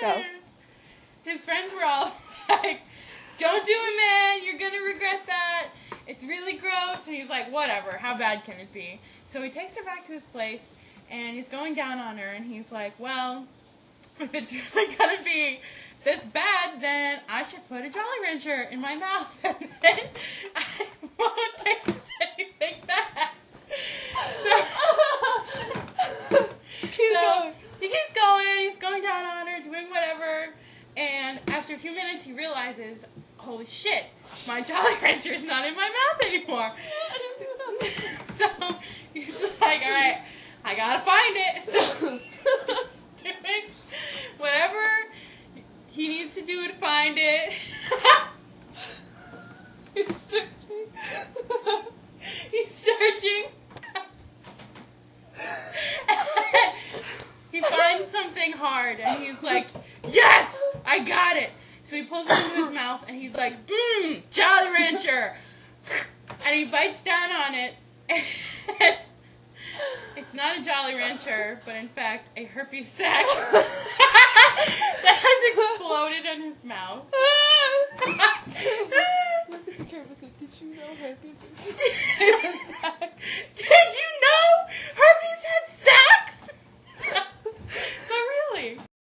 Go. His friends were all like, don't do it, man. You're going to regret that. It's really gross. And he's like, whatever. How bad can it be? So he takes her back to his place, and he's going down on her, and he's like, well, if it's really going to be this bad, then I should put a Jolly Rancher in my mouth, and then I won't taste anything bad. So he keeps going, he's going down on her, doing whatever, and after a few minutes he realizes, holy shit, my Jolly Rancher is not in my mouth anymore. So he's like, alright, I gotta find it. So he's doing whatever he needs to do to find it. He's searching. He finds something hard, and he's like, yes, I got it. So he pulls it into his mouth, and he's like, Jolly Rancher. And he bites down on it. It's not a Jolly Rancher, but in fact, a herpes sac that has exploded in his mouth. Did you know herpes? Did you